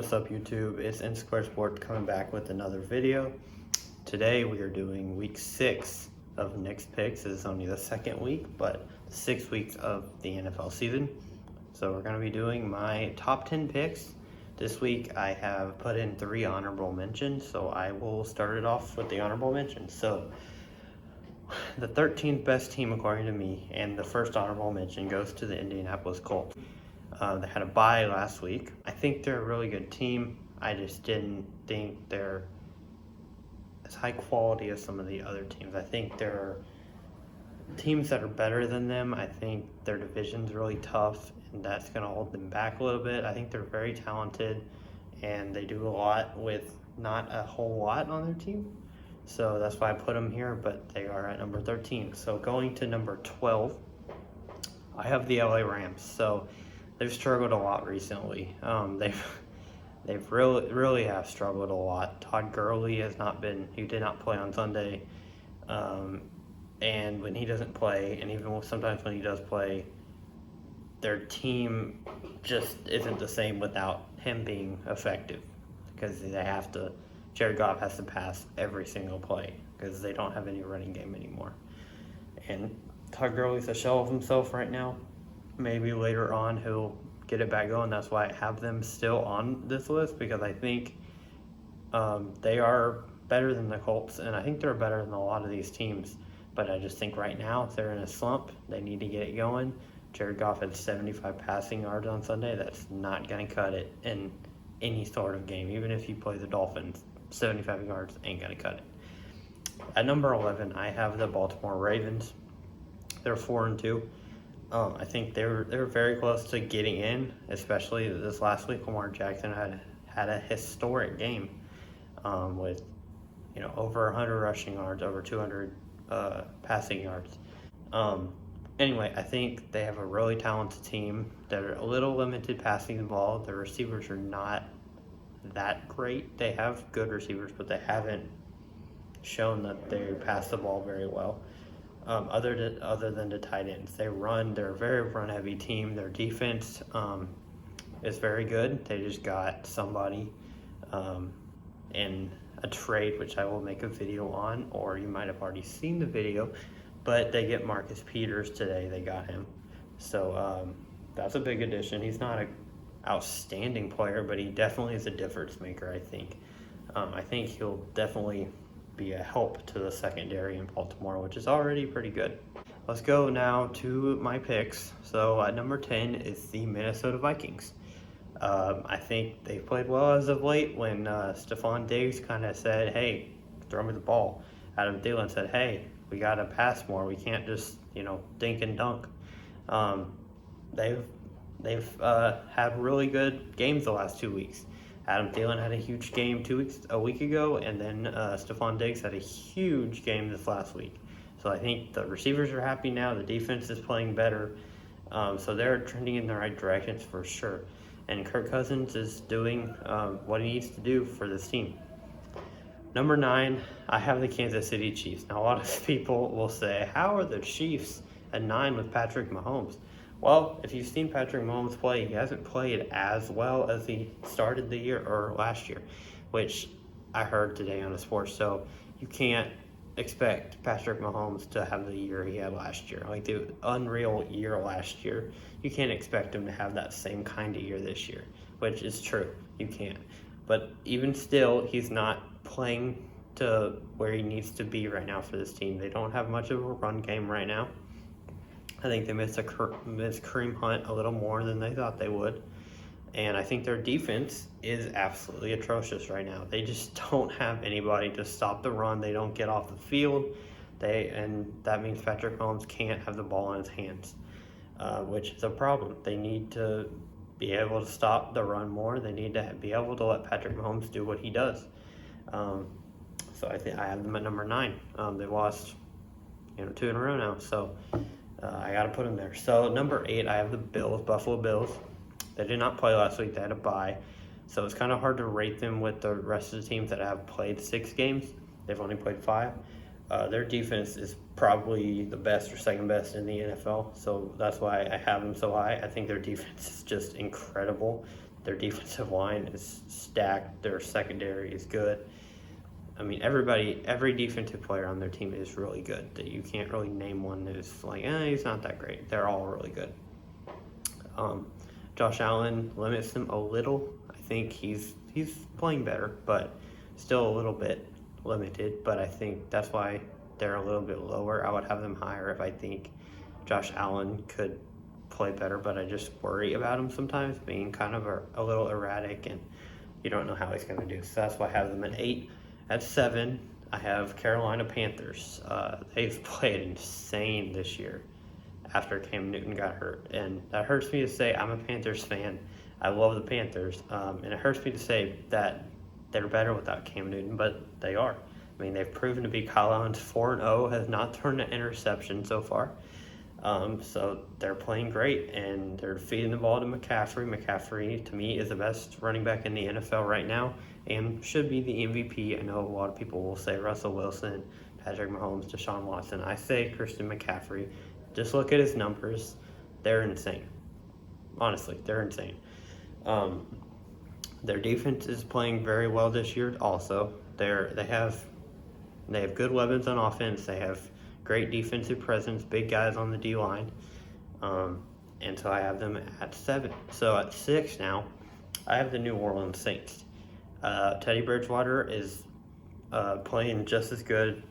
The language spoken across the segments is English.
what's up YouTube? It's N Squared Sport coming back with another video. Today we are doing week 6 of Nick's Picks. It's only the second week, but 6 weeks of the NFL season. So we're going to be doing my top 10 picks. This week I have put in 3 honorable mentions, so I will start it off with the honorable mentions. So the 13th best team according to me, and the first honorable mention goes to the Indianapolis Colts. They had a bye last week. I think they're a really good team. I just didn't think they're as high quality as some of the other teams. I think there are teams that are better than them. I think their division's really tough, and that's going to hold them back a little bit. I think they're very talented, and they do a lot with not a whole lot on their team. So that's why I put them here, but they are at number 13. So going to number 12, I have the LA Rams. So they've struggled a lot recently. They've really have struggled a lot. Todd Gurley he did not play on Sunday. And when he doesn't play, and even sometimes when he does play, their team just isn't the same without him being effective, because Jared Goff has to pass every single play because they don't have any running game anymore. And Todd Gurley's a shell of himself right now. Maybe later on he'll get it back going. That's why I have them still on this list, because I think they are better than the Colts, and I think they're better than a lot of these teams. But I just think right now they're in a slump. They need to get it going. Jared Goff had 75 passing yards on Sunday. That's not going to cut it in any sort of game. Even if you play the Dolphins, 75 yards ain't going to cut it. At number 11, I have the Baltimore Ravens. They're 4-2. I think they're very close to getting in, especially this last week. Lamar Jackson had a historic game with over 100 rushing yards, over 200 passing yards. Anyway, I think they have a really talented team. They're a little limited passing the ball. Their receivers are not that great. They have good receivers, but they haven't shown that they pass the ball very well. Other than the tight ends, they're a very run-heavy team. Their defense is very good. They just got somebody in a trade, which I will make a video on, or you might have already seen the video, but they get Marcus Peters today. They got him. So that's a big addition. He's not an outstanding player, but he definitely is a difference maker, I think. I think he'll definitely be a help to the secondary in Baltimore, which is already pretty good. Let's go now to my picks. So at number 10 is the Minnesota Vikings. I think they've played well as of late. When Stephon Diggs kind of said, hey, throw me the ball, Adam Thielen said, hey, we got to pass more. We can't just, dink and dunk. They've had really good games the last 2 weeks. Adam Thielen had a huge game a week ago, and then Stephon Diggs had a huge game this last week. So I think the receivers are happy now. The defense is playing better. So they're trending in the right directions for sure. And Kirk Cousins is doing what he needs to do for this team. Number 9, I have the Kansas City Chiefs. Now, a lot of people will say, how are the Chiefs at 9 with Patrick Mahomes? Well, if you've seen Patrick Mahomes play, he hasn't played as well as he started the year or last year, which I heard today on a sports show. You can't expect Patrick Mahomes to have the year he had last year, like the unreal year last year. You can't expect him to have that same kind of year this year, which is true. You can't. But even still, he's not playing to where he needs to be right now for this team. They don't have much of a run game right now. I think they miss Kareem Hunt a little more than they thought they would. And I think their defense is absolutely atrocious right now. They just don't have anybody to stop the run. They don't get off the field. And that means Patrick Mahomes can't have the ball in his hands, which is a problem. They need to be able to stop the run more. They need to be able to let Patrick Mahomes do what he does. So I think I have them at number 9. They lost 2 in a row now. So I got to put them there. So number 8, I have the Buffalo Bills. They did not play last week. They had a bye. So it's kind of hard to rate them with the rest of the teams that have played 6 games. They've only played 5. Their defense is probably the best or second best in the NFL. So that's why I have them so high. I think their defense is just incredible. Their defensive line is stacked. Their secondary is good. I mean, every defensive player on their team is really good. That you can't really name one who's like, he's not that great. They're all really good. Josh Allen limits them a little. I think he's playing better, but still a little bit limited. But I think that's why they're a little bit lower. I would have them higher if I think Josh Allen could play better, but I just worry about him sometimes being kind of a little erratic, and you don't know how he's going to do. So that's why I have them at 8. At 7, I have Carolina Panthers. They've played insane this year after Cam Newton got hurt, and that hurts me to say. I'm a Panthers fan. I love the Panthers, and it hurts me to say that they're better without Cam Newton, but they are. I mean, they've proven to be. Kyle Allen's 4-0, has not thrown an interception so far. So they're playing great, and they're feeding the ball to McCaffrey. McCaffrey, to me, is the best running back in the NFL right now and should be the MVP. I know a lot of people will say Russell Wilson, Patrick Mahomes, Deshaun Watson. I say Christian McCaffrey. Just look at his numbers. They're insane. Honestly, they're insane. Their defense is playing very well this year also. They have good weapons on offense. They have great defensive presence, big guys on the D-line. And so I have them at 7. So at 6 now, I have the New Orleans Saints. Teddy Bridgewater is playing just as good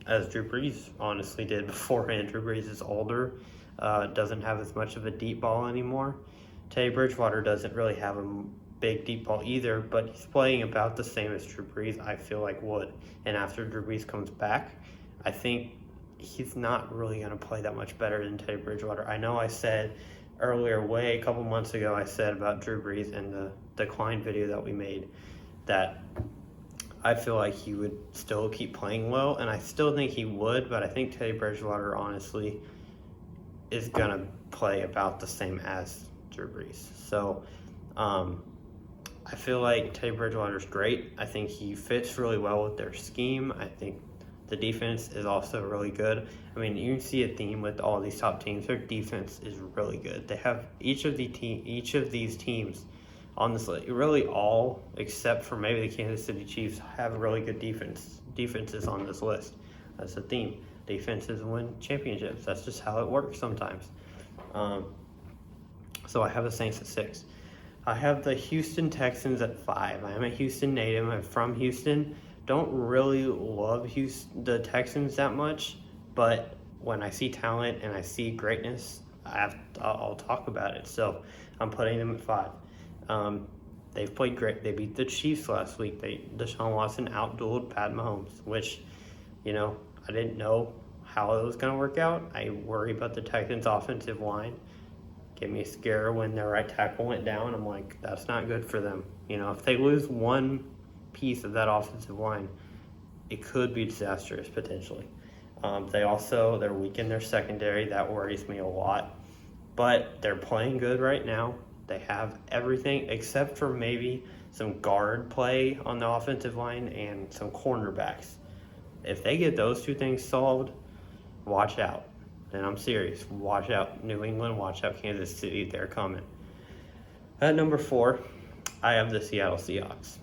as Drew Brees honestly did beforehand. Drew Brees is older, doesn't have as much of a deep ball anymore. Teddy Bridgewater doesn't really have a big deep ball either, but he's playing about the same as Drew Brees, I feel like would. And after Drew Brees comes back, I think he's not really going to play that much better than Teddy Bridgewater. I know I said earlier, a couple months ago, I said about Drew Brees in the decline video that we made that I feel like he would still keep playing well, and I still think he would, but I think Teddy Bridgewater honestly is going to play about the same as Drew Brees. So I feel like Teddy Bridgewater's great. I think he fits really well with their scheme. I think the defense is also really good. I mean, you can see a theme with all these top teams. Their defense is really good. They have each of these teams on this list, really all except for maybe the Kansas City Chiefs, have really good defenses on this list. That's the theme. Defenses win championships. That's just how it works sometimes. So I have the Saints at 6. I have the Houston Texans at 5. I am a Houston native. I'm from Houston. Don't really love the Texans that much, but when I see talent and I see greatness, I'll talk about it. So I'm putting them at 5. They've played great. They beat the Chiefs last week. Deshaun Watson outdueled Pat Mahomes, which, I didn't know how it was going to work out. I worry about the Texans' offensive line. Gave me a scare when their right tackle went down. I'm like, that's not good for them. If they lose one piece of that offensive line, it could be disastrous potentially. They're weak in their secondary. That worries me a lot. But they're playing good right now. They have everything except for maybe some guard play on the offensive line and some cornerbacks. If they get those two things solved, watch out. And I'm serious. Watch out, New England. Watch out, Kansas City. They're coming. At number 4, I have the Seattle Seahawks.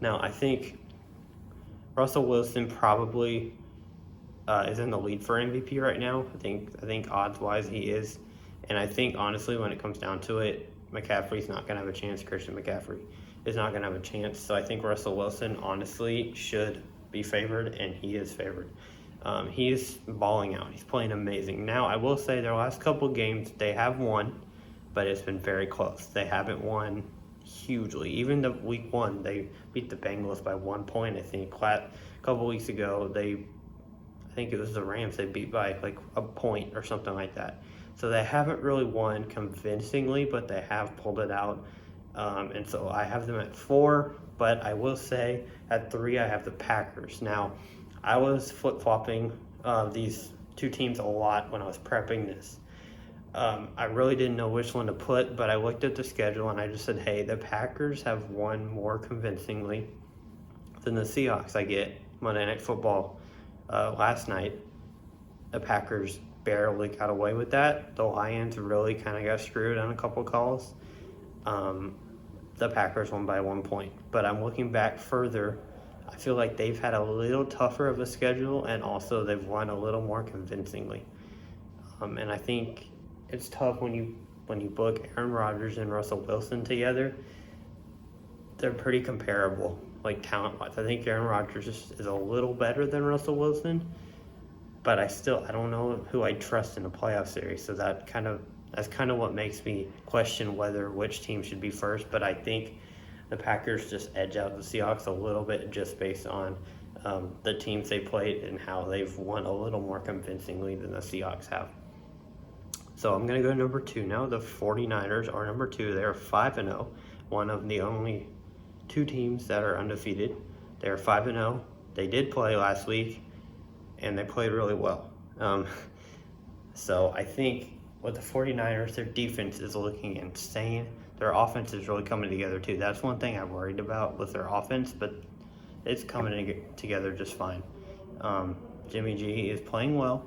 Now, I think Russell Wilson probably is in the lead for MVP right now. I think odds-wise he is. And I think, honestly, when it comes down to it, McCaffrey's not going to have a chance. Christian McCaffrey is not going to have a chance. So I think Russell Wilson, honestly, should be favored, and he is favored. He's balling out. He's playing amazing. Now, I will say their last couple games, they have won, but it's been very close. They haven't won hugely. Even the week 1, they beat the Bengals by 1 point, I think. A couple weeks ago, I think it was the Rams they beat by like a point or something like that. So they haven't really won convincingly, but they have pulled it out. And so I have them at 4, but I will say at 3 I have the Packers. Now, I was flip-flopping these two teams a lot when I was prepping this. I really didn't know which one to put, but I looked at the schedule and I just said, hey, the Packers have won more convincingly than the Seahawks. I get Monday Night Football last night. The Packers barely got away with that. The Lions really kind of got screwed on a couple calls. the Packers won by 1 point. But I'm looking back further. I feel like they've had a little tougher of a schedule, and also they've won a little more convincingly. And I think it's tough when you book Aaron Rodgers and Russell Wilson together. They're pretty comparable, like talent-wise. I think Aaron Rodgers is a little better than Russell Wilson, but I don't know who I trust in a playoff series. So that's kind of what makes me question which team should be first. But I think the Packers just edge out the Seahawks a little bit just based on the teams they played and how they've won a little more convincingly than the Seahawks have. So I'm going to go number 2 now. The 49ers are number 2. They're 5-0, one of the only 2 teams that are undefeated. They're 5-0. They did play last week, and they played really well. So I think with the 49ers, their defense is looking insane. Their offense is really coming together too. That's one thing I'm worried about with their offense, but it's coming together just fine. Jimmy G is playing well.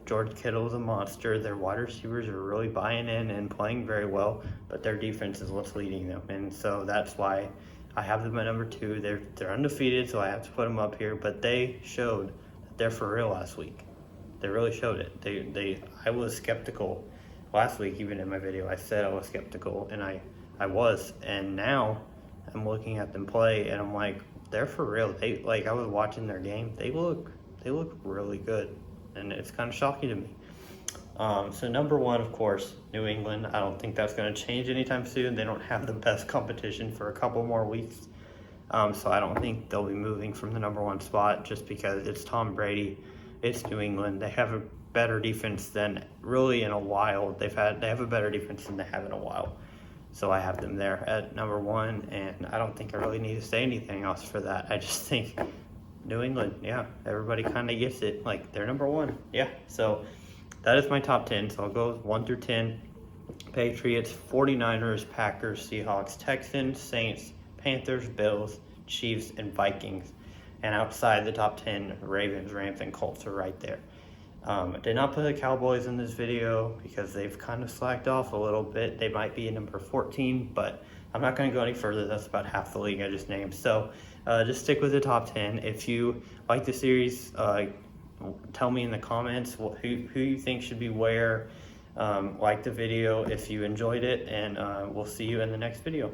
George Kittle is a monster. Their wide receivers are really buying in and playing very well, but their defense is what's leading them. And so that's why I have them at number 2. They're undefeated, so I have to put them up here. But they showed that they're for real last week. They really showed it. I was skeptical last week, even in my video. I said I was skeptical, and I was. And now I'm looking at them play, and I'm like, they're for real. I was watching their game. They look really good. And it's kind of shocking to me. So number 1, of course, New England. I don't think that's going to change anytime soon. They don't have the best competition for a couple more weeks. So I don't think they'll be moving from the number 1 spot just because it's Tom Brady. It's New England. They have a better defense than really in a while. They have a better defense than they have in a while. So I have them there at number 1, and I don't think I really need to say anything else for that. I just think New England, yeah, everybody kind of gets it. Like, they're number 1. Yeah, so that is my top 10. So I'll go 1 through 10. Patriots, 49ers, Packers, Seahawks, Texans, Saints, Panthers, Bills, Chiefs, and Vikings. And outside the top 10, Ravens, Rams, and Colts are right there. I did not put the Cowboys in this video because they've kind of slacked off a little bit. They might be in number 14, but I'm not going to go any further. That's about half the league I just named. So just stick with the top 10. If you like the series, tell me in the comments who you think should be where. Like the video if you enjoyed it, and we'll see you in the next video.